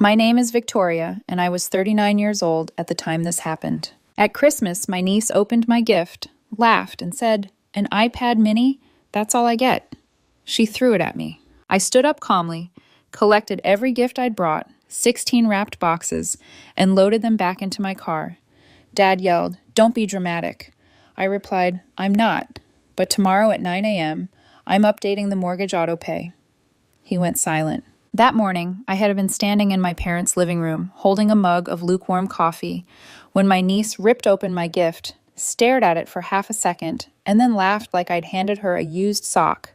My name is Victoria, and I was 39 years old at the time this happened. At Christmas, my niece opened my gift, laughed, and said, "An iPad mini? That's all I get." She threw it at me. I stood up calmly, collected every gift I'd brought, 16 wrapped boxes, and loaded them back into my car. Dad yelled, "Don't be dramatic." I replied, "I'm not, but tomorrow at 9 a.m., I'm updating the mortgage auto pay." He went silent. That morning, I had been standing in my parents' living room, holding a mug of lukewarm coffee, when my niece ripped open my gift, stared at it for half a second, and then laughed like I'd handed her a used sock.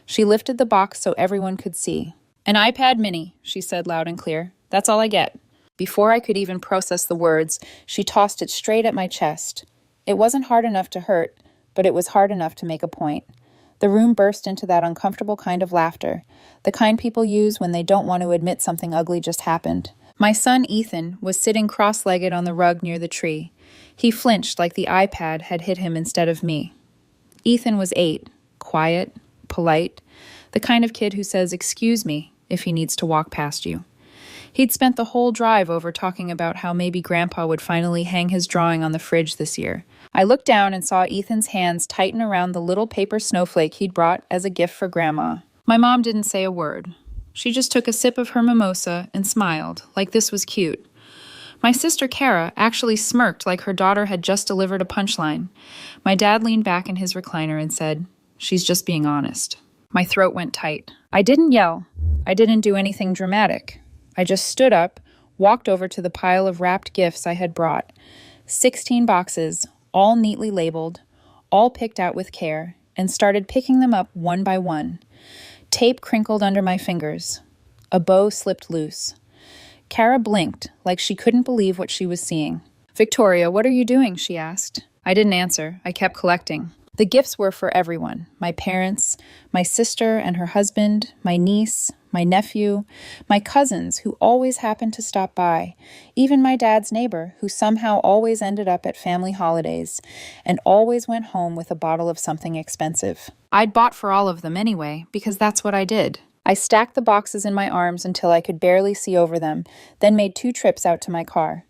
She lifted the box so everyone could see. "An iPad mini," she said loud and clear. "That's all I get." Before I could even process the words, she tossed it straight at my chest. It wasn't hard enough to hurt, but it was hard enough to make a point. The room burst into that uncomfortable kind of laughter, the kind people use when they don't want to admit something ugly just happened. My son, Ethan, was sitting cross-legged on the rug near the tree. He flinched like the iPad had hit him instead of me. Ethan was 8, quiet, polite, the kind of kid who says, "Excuse me," if he needs to walk past you. He'd spent the whole drive over talking about how maybe Grandpa would finally hang his drawing on the fridge this year. I looked down and saw Ethan's hands tighten around the little paper snowflake he'd brought as a gift for Grandma. My mom didn't say a word. She just took a sip of her mimosa and smiled, like this was cute. My sister Kara actually smirked like her daughter had just delivered a punchline. My dad leaned back in his recliner and said, "She's just being honest." My throat went tight. I didn't yell. I didn't do anything dramatic. I just stood up, walked over to the pile of wrapped gifts I had brought. 16 boxes, all neatly labeled, all picked out with care, and started picking them up one by one. Tape crinkled under my fingers. A bow slipped loose. Kara blinked, like she couldn't believe what she was seeing. "Victoria, what are you doing?" she asked. I didn't answer. I kept collecting. The gifts were for everyone. My parents, my sister and her husband, my niece, my nephew, my cousins who always happened to stop by, even my dad's neighbor who somehow always ended up at family holidays and always went home with a bottle of something expensive. I'd bought for all of them anyway, because that's what I did. I stacked the boxes in my arms until I could barely see over them, then made 2 trips out to my car.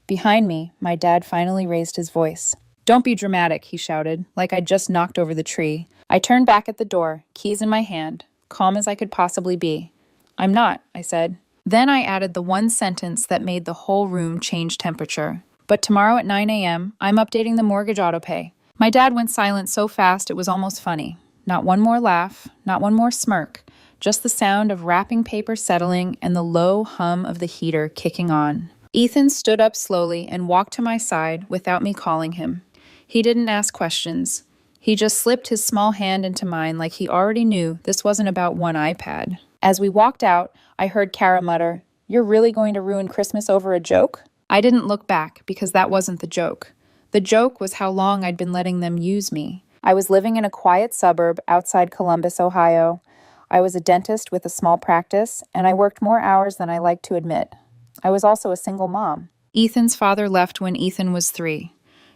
Behind me, my dad finally raised his voice. "Don't be dramatic," he shouted, like I'd just knocked over the tree. I turned back at the door, keys in my hand, calm as I could possibly be. "I'm not," I said. Then I added the one sentence that made the whole room change temperature. "But tomorrow at 9 a.m., I'm updating the mortgage auto pay." My dad went silent so fast it was almost funny. Not one more laugh, not one more smirk, just the sound of wrapping paper settling and the low hum of the heater kicking on. Ethan stood up slowly and walked to my side without me calling him. He didn't ask questions. He just slipped his small hand into mine like he already knew this wasn't about one iPad. As we walked out, I heard Kara mutter, "You're really going to ruin Christmas over a joke?" I didn't look back because that wasn't the joke. The joke was how long I'd been letting them use me. I was living in a quiet suburb outside Columbus, Ohio. I was a dentist with a small practice, and I worked more hours than I liked to admit. I was also a single mom. Ethan's father left when Ethan was 3.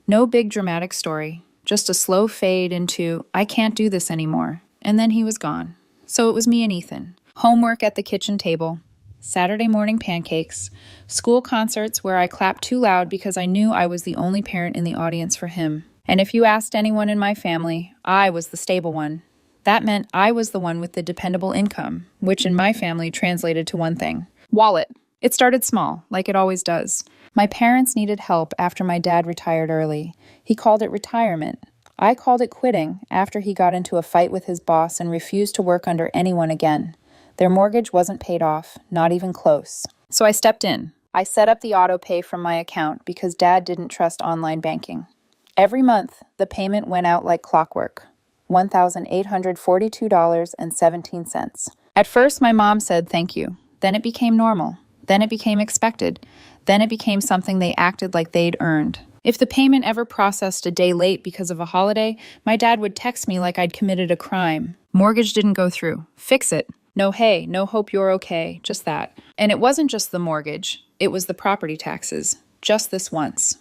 No big dramatic story, just a slow fade into, "I can't do this anymore," and then he was gone. So it was me and Ethan. Homework at the kitchen table, Saturday morning pancakes, school concerts where I clapped too loud because I knew I was the only parent in the audience for him. And if you asked anyone in my family, I was the stable one. That meant I was the one with the dependable income, which in my family translated to one thing: wallet. It started small, like it always does. My parents needed help after my dad retired early. He called it retirement. I called it quitting after he got into a fight with his boss and refused to work under anyone again. Their mortgage wasn't paid off, not even close. So I stepped in. I set up the auto pay from my account because Dad didn't trust online banking. Every month, the payment went out like clockwork. $1,842.17. At first, my mom said thank you. Then it became normal. Then it became expected. Then it became something they acted like they'd earned. If the payment ever processed a day late because of a holiday, my dad would text me like I'd committed a crime. "Mortgage didn't go through. Fix it." No hey, no hope you're okay, just that. And it wasn't just the mortgage, it was the property taxes, just this once.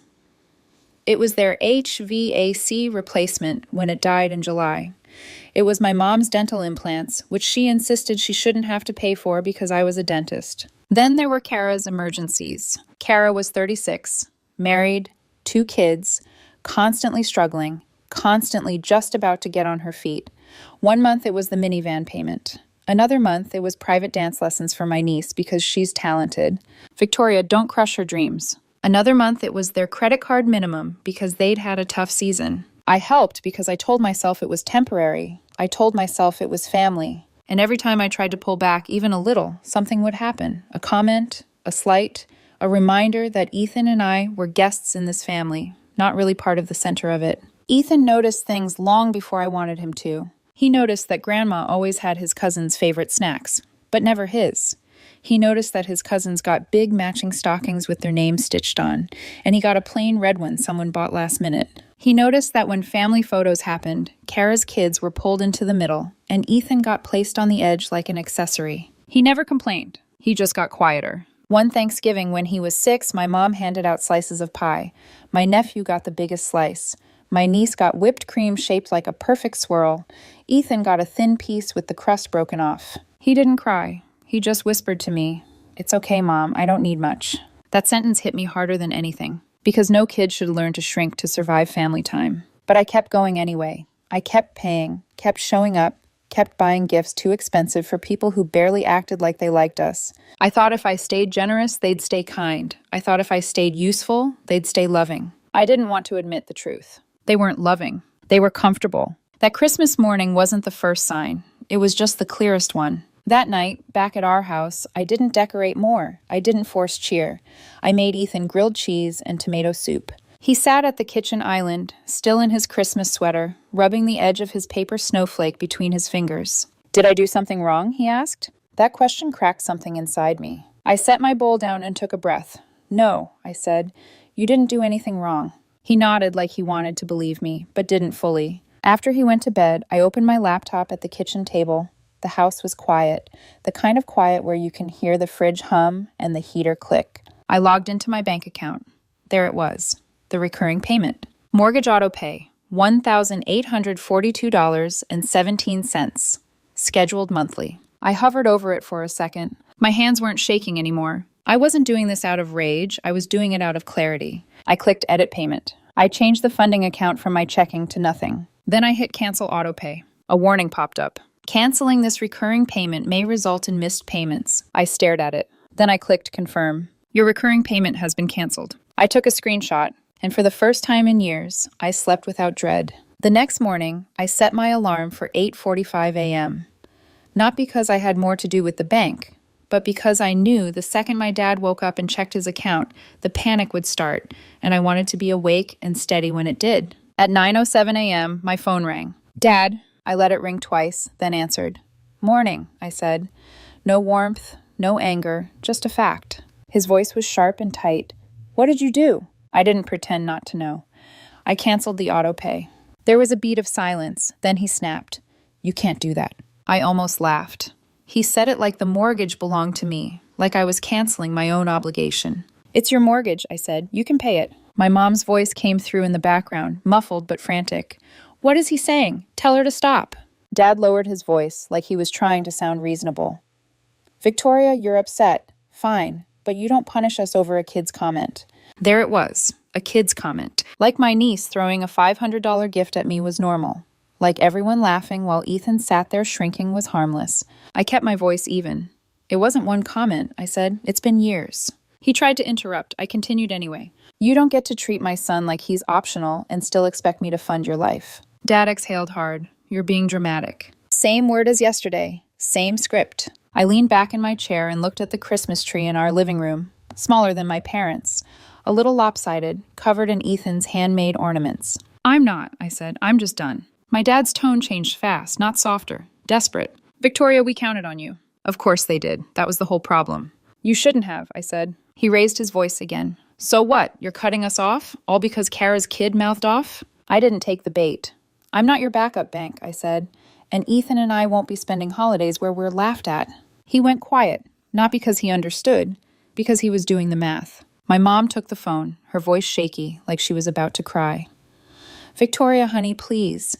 It was their HVAC replacement when it died in July. It was my mom's dental implants, which she insisted she shouldn't have to pay for because I was a dentist. Then there were Kara's emergencies. Kara was 36, married, 2 kids, constantly struggling, constantly just about to get on her feet. 1 month it was the minivan payment. Another month it was private dance lessons for my niece because she's talented. Victoria, don't crush her dreams. Another month it was their credit card minimum because they'd had a tough season. I helped because I told myself it was temporary. I told myself it was family. And every time I tried to pull back even a little, something would happen. A comment, a slight, a reminder that Ethan and I were guests in this family, not really part of the center of it. Ethan noticed things long before I wanted him to. He noticed that Grandma always had his cousin's favorite snacks, but never his. He noticed that his cousins got big matching stockings with their names stitched on, and he got a plain red one someone bought last minute. He noticed that when family photos happened, Kara's kids were pulled into the middle, and Ethan got placed on the edge like an accessory. He never complained. He just got quieter. One Thanksgiving when he was 6, my mom handed out slices of pie. My nephew got the biggest slice. My niece got whipped cream shaped like a perfect swirl. Ethan got a thin piece with the crust broken off. He didn't cry. He just whispered to me, "It's okay, Mom, I don't need much." That sentence hit me harder than anything, because no kid should learn to shrink to survive family time. But I kept going anyway. I kept paying, kept showing up, kept buying gifts too expensive for people who barely acted like they liked us. I thought if I stayed generous, they'd stay kind. I thought if I stayed useful, they'd stay loving. I didn't want to admit the truth. They weren't loving. They were comfortable. That Christmas morning wasn't the first sign. It was just the clearest one. That night, back at our house, I didn't decorate more. I didn't force cheer. I made Ethan grilled cheese and tomato soup. He sat at the kitchen island, still in his Christmas sweater, rubbing the edge of his paper snowflake between his fingers. "Did I do something wrong?" he asked. That question cracked something inside me. I set my bowl down and took a breath. "No," I said. "You didn't do anything wrong." He nodded like he wanted to believe me, but didn't fully. After he went to bed, I opened my laptop at the kitchen table. The house was quiet, the kind of quiet where you can hear the fridge hum and the heater click. I logged into my bank account. There it was, the recurring payment. Mortgage auto pay, $1,842.17, scheduled monthly. I hovered over it for a second. My hands weren't shaking anymore. I wasn't doing this out of rage, I was doing it out of clarity. I clicked Edit Payment. I changed the funding account from my checking to nothing. Then I hit Cancel Autopay. A warning popped up. Canceling this recurring payment may result in missed payments. I stared at it. Then I clicked Confirm. Your recurring payment has been canceled. I took a screenshot, and for the first time in years, I slept without dread. The next morning, I set my alarm for 8:45 a.m. Not because I had more to do with the bank, but because I knew the second my dad woke up and checked his account, the panic would start, and I wanted to be awake and steady when it did. At 9:07 a.m., my phone rang. "Dad." I let it ring twice, then answered. "Morning," I said. No warmth, no anger, just a fact. His voice was sharp and tight. "What did you do?" I didn't pretend not to know. I canceled the auto pay. There was a beat of silence, then he snapped. "You can't do that." I almost laughed. He said it like the mortgage belonged to me, like I was canceling my own obligation. "It's your mortgage," I said. "You can pay it." My mom's voice came through in the background, muffled but frantic. "What is he saying? Tell her to stop." Dad lowered his voice, like he was trying to sound reasonable. "Victoria, you're upset. Fine, but you don't punish us over a kid's comment." There it was, a kid's comment. Like my niece throwing a $500 gift at me was normal. Like everyone laughing while Ethan sat there shrinking was harmless. I kept my voice even. "It wasn't one comment," I said. "It's been years." He tried to interrupt. I continued anyway. "You don't get to treat my son like he's optional and still expect me to fund your life." Dad exhaled hard. "You're being dramatic." Same word as yesterday. Same script. I leaned back in my chair and looked at the Christmas tree in our living room. Smaller than my parents'. A little lopsided, covered in Ethan's handmade ornaments. "I'm not," I said. "I'm just done." My dad's tone changed fast, not softer. Desperate. "Victoria, we counted on you." Of course they did. That was the whole problem. "You shouldn't have," I said. He raised his voice again. "So what? You're cutting us off? All because Kara's kid mouthed off?" I didn't take the bait. "I'm not your backup bank," I said, "and Ethan and I won't be spending holidays where we're laughed at." He went quiet, not because he understood, because he was doing the math. My mom took the phone, her voice shaky, like she was about to cry. "Victoria, honey, please.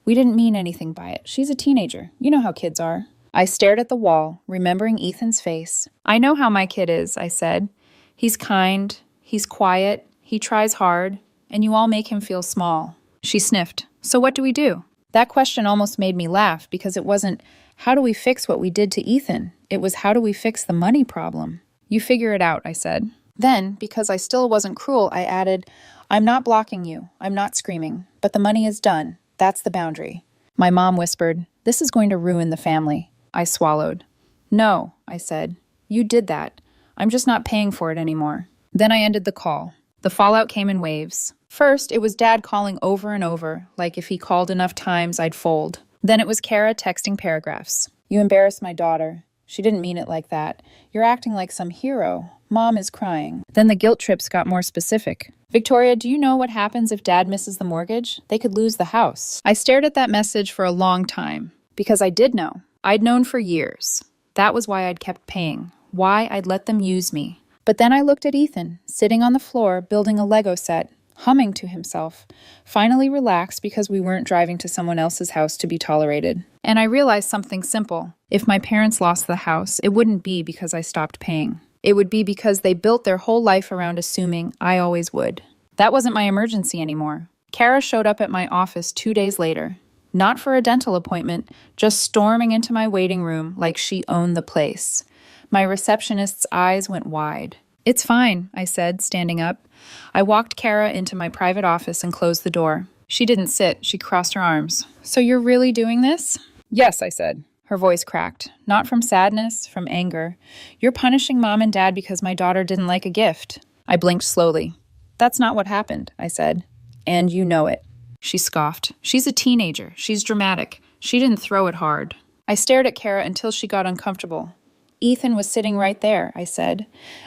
We didn't mean anything by it. She's a teenager. You know how kids are." I stared at the wall, remembering Ethan's face. I know how my kid is, I said. He's kind, he's quiet, he tries hard, and you all make him feel small. She sniffed. So what do we do? That question almost made me laugh because it wasn't, how do we fix what we did to Ethan? It was, how do we fix the money problem? You figure it out, I said. Then, because I still wasn't cruel, I added, I'm not blocking you, I'm not screaming, but the money is done. That's the boundary. My mom whispered, this is going to ruin the family. I swallowed. No, I said. You did that. I'm just not paying for it anymore. Then I ended the call. The fallout came in waves. First, it was Dad calling over and over, like if he called enough times, I'd fold. Then it was Kara texting paragraphs. You embarrassed my daughter. She didn't mean it like that. You're acting like some hero. Mom is crying. Then the guilt trips got more specific. Victoria, do you know what happens if Dad misses the mortgage? They could lose the house. I stared at that message for a long time, because I did know. I'd known for years. That was why I'd kept paying, why I'd let them use me. But then I looked at Ethan, sitting on the floor building a Lego set, humming to himself, finally relaxed because we weren't driving to someone else's house to be tolerated. And I realized something simple. If my parents lost the house, it wouldn't be because I stopped paying. It would be because they built their whole life around assuming I always would. That wasn't my emergency anymore. Kara showed up at my office 2 days later. Not for a dental appointment, just storming into my waiting room like she owned the place. My receptionist's eyes went wide. It's fine, I said, standing up. I walked Kara into my private office and closed the door. She didn't sit, she crossed her arms. So you're really doing this? Yes, I said. Her voice cracked. Not from sadness, from anger. You're punishing Mom and Dad because my daughter didn't like a gift. I blinked slowly. That's not what happened, I said. And you know it. She scoffed. She's a teenager. She's dramatic. She didn't throw it hard. I stared at Kara until she got uncomfortable. Ethan was sitting right there, I said,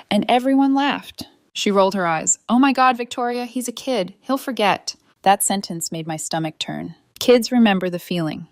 and everyone laughed. She rolled her eyes. Oh my God, Victoria, he's a kid. He'll forget. That sentence made my stomach turn. Kids remember the feeling.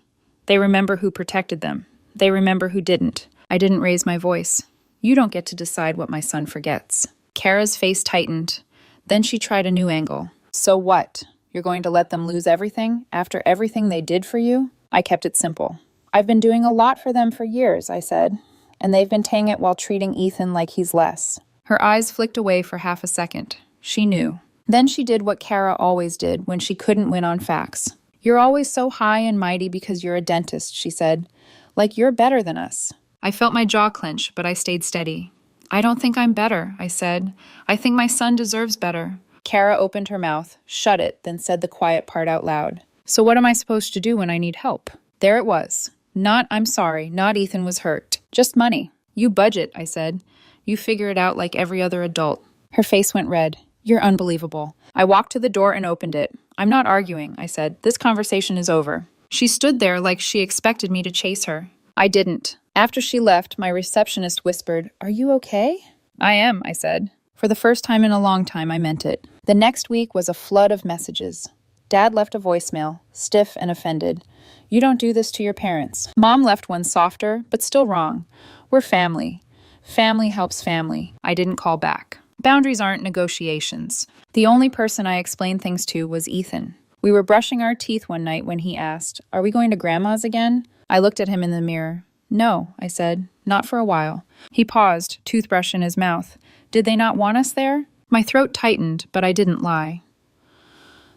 They remember who protected them. They remember who didn't. I didn't raise my voice. You don't get to decide what my son forgets. Kara's face tightened. Then she tried a new angle. So what? You're going to let them lose everything after everything they did for you? I kept it simple. I've been doing a lot for them for years, I said, and they've been paying it while treating Ethan like he's less. Her eyes flicked away for half a second. She knew. Then she did what Kara always did when she couldn't win on facts. You're always so high and mighty because you're a dentist, she said. Like you're better than us. I felt my jaw clench, but I stayed steady. I don't think I'm better, I said. I think my son deserves better. Kara opened her mouth, shut it, then said the quiet part out loud. So what am I supposed to do when I need help? There it was. Not, I'm sorry, not Ethan was hurt. Just money. You budget, I said. You figure it out like every other adult. Her face went red. You're unbelievable. I walked to the door and opened it. I'm not arguing, I said. This conversation is over. She stood there like she expected me to chase her. I didn't. After she left, my receptionist whispered, Are you okay? I am, I said. For the first time in a long time, I meant it. The next week was a flood of messages. Dad left a voicemail, stiff and offended. You don't do this to your parents. Mom left one softer, but still wrong. We're family. Family helps family. I didn't call back. Boundaries aren't negotiations. The only person I explained things to was Ethan. We were brushing our teeth one night when he asked, Are we going to Grandma's again? I looked at him in the mirror. No, I said. Not for a while. He paused, toothbrush in his mouth. Did they not want us there? My throat tightened, but I didn't lie.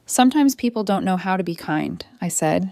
Sometimes people don't know how to be kind, I said.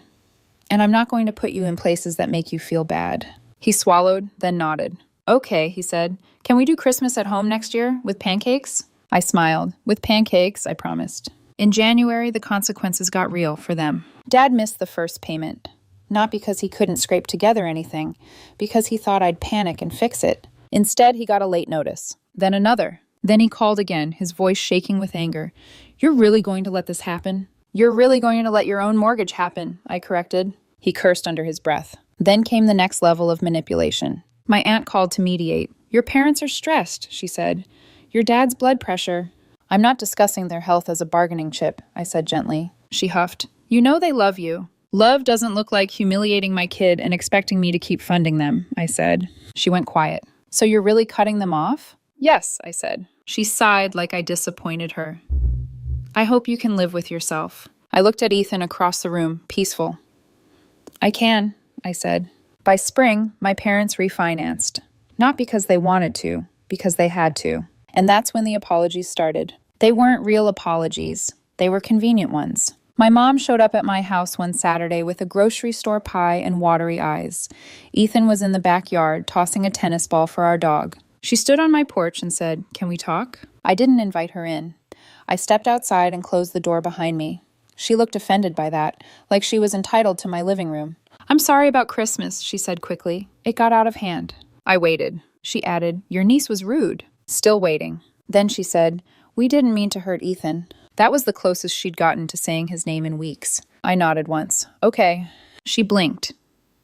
And I'm not going to put you in places that make you feel bad. He swallowed, then nodded. Okay, he said. Can we do Christmas at home next year with pancakes? I smiled. With pancakes, I promised. In January, the consequences got real for them. Dad missed the first payment. Not because he couldn't scrape together anything, because he thought I'd panic and fix it. Instead, he got a late notice. Then another. Then he called again, his voice shaking with anger. You're really going to let this happen? You're really going to let your own mortgage happen, I corrected. He cursed under his breath. Then came the next level of manipulation. My aunt called to mediate. Your parents are stressed, she said. Your dad's blood pressure. I'm not discussing their health as a bargaining chip, I said gently. She huffed. You know they love you. Love doesn't look like humiliating my kid and expecting me to keep funding them, I said. She went quiet. So you're really cutting them off? Yes, I said. She sighed like I disappointed her. I hope you can live with yourself. I looked at Ethan across the room, peaceful. I can, I said. By spring, my parents refinanced. Not because they wanted to, because they had to. And that's when the apologies started. They weren't real apologies. They were convenient ones. My mom showed up at my house one Saturday with a grocery store pie and watery eyes. Ethan was in the backyard, tossing a tennis ball for our dog. She stood on my porch and said, "Can we talk?" I didn't invite her in. I stepped outside and closed the door behind me. She looked offended by that, like she was entitled to my living room. "I'm sorry about Christmas," she said quickly. "It got out of hand." I waited. She added, "Your niece was rude." Still waiting. Then she said, "We didn't mean to hurt Ethan." That was the closest she'd gotten to saying his name in weeks. I nodded once. "Okay." She blinked.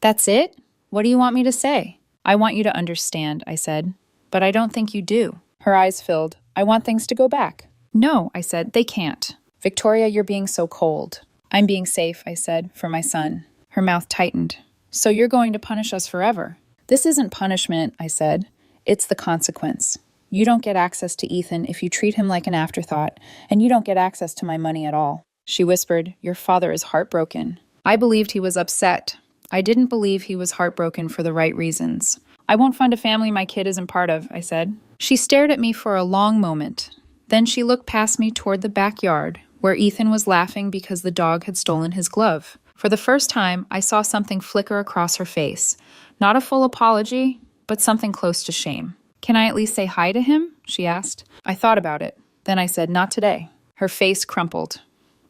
"That's it? What do you want me to say?" "I want you to understand," I said. "But I don't think you do." Her eyes filled. "I want things to go back." "No," I said, "they can't." "Victoria, you're being so cold." "I'm being safe," I said, "for my son." Her mouth tightened. "So you're going to punish us forever?" "This isn't punishment," I said. "It's the consequence. You don't get access to Ethan if you treat him like an afterthought, and you don't get access to my money at all." She whispered, "Your father is heartbroken." I believed he was upset. I didn't believe he was heartbroken for the right reasons. "I won't fund a family my kid isn't part of," I said. She stared at me for a long moment. Then she looked past me toward the backyard, where Ethan was laughing because the dog had stolen his glove. For the first time, I saw something flicker across her face. Not a full apology, but something close to shame. "Can I at least say hi to him?" she asked. I thought about it. Then I said, "Not today." Her face crumpled.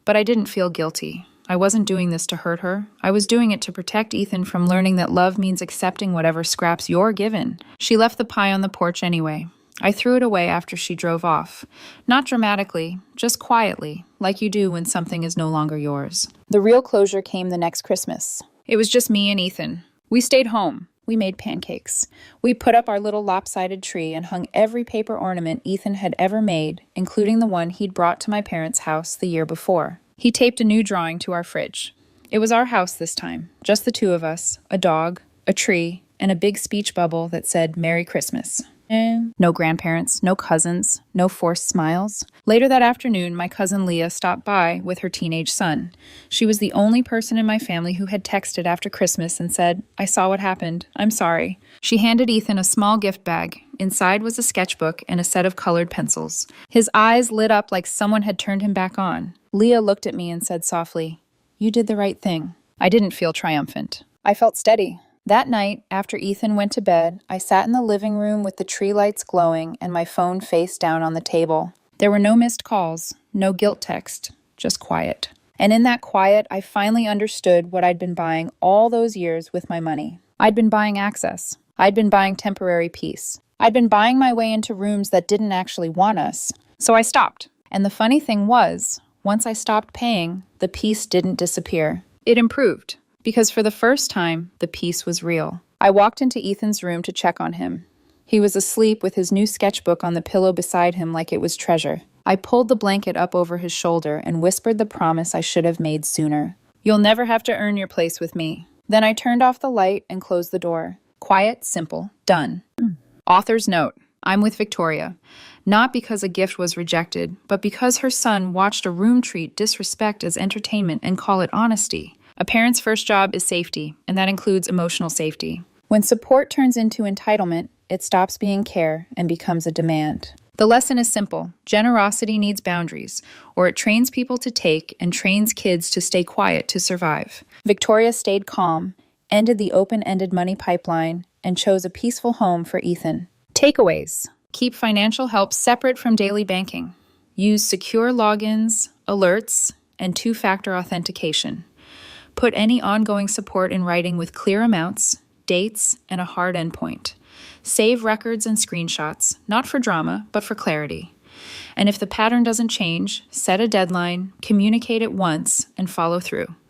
But I didn't feel guilty. I wasn't doing this to hurt her. I was doing it to protect Ethan from learning that love means accepting whatever scraps you're given. She left the pie on the porch anyway. I threw it away after she drove off. Not dramatically, just quietly, like you do when something is no longer yours. The real closure came the next Christmas. It was just me and Ethan. We stayed home. We made pancakes. We put up our little lopsided tree and hung every paper ornament Ethan had ever made, including the one he'd brought to my parents' house the year before. He taped a new drawing to our fridge. It was our house this time, just the two of us, a dog, a tree, and a big speech bubble that said Merry Christmas. No grandparents, no cousins, no forced smiles. Later that afternoon, my cousin Leah stopped by with her teenage son. She was the only person in my family who had texted after Christmas and said, "I saw what happened. I'm sorry." She handed Ethan a small gift bag. Inside was a sketchbook and a set of colored pencils. His eyes lit up like someone had turned him back on. Leah looked at me and said softly, "You did the right thing." I didn't feel triumphant. I felt steady. That night, after Ethan went to bed, I sat in the living room with the tree lights glowing and my phone face down on the table. There were no missed calls, no guilt text, just quiet. And in that quiet, I finally understood what I'd been buying all those years with my money. I'd been buying access. I'd been buying temporary peace. I'd been buying my way into rooms that didn't actually want us. So I stopped. And the funny thing was, once I stopped paying, the peace didn't disappear. It improved. Because for the first time, the peace was real. I walked into Ethan's room to check on him. He was asleep with his new sketchbook on the pillow beside him like it was treasure. I pulled the blanket up over his shoulder and whispered the promise I should have made sooner. "You'll never have to earn your place with me." Then I turned off the light and closed the door. Quiet, simple, done. Author's note. I'm with Victoria. Not because a gift was rejected, but because her son watched a room treat disrespect as entertainment and call it honesty. A parent's first job is safety, and that includes emotional safety. When support turns into entitlement, it stops being care and becomes a demand. The lesson is simple. Generosity needs boundaries, or it trains people to take and trains kids to stay quiet to survive. Victoria stayed calm, ended the open-ended money pipeline, and chose a peaceful home for Ethan. Takeaways. Keep financial help separate from daily banking. Use secure logins, alerts, and two-factor authentication. Put any ongoing support in writing with clear amounts, dates, and a hard endpoint. Save records and screenshots, not for drama, but for clarity. And if the pattern doesn't change, set a deadline, communicate it once, and follow through.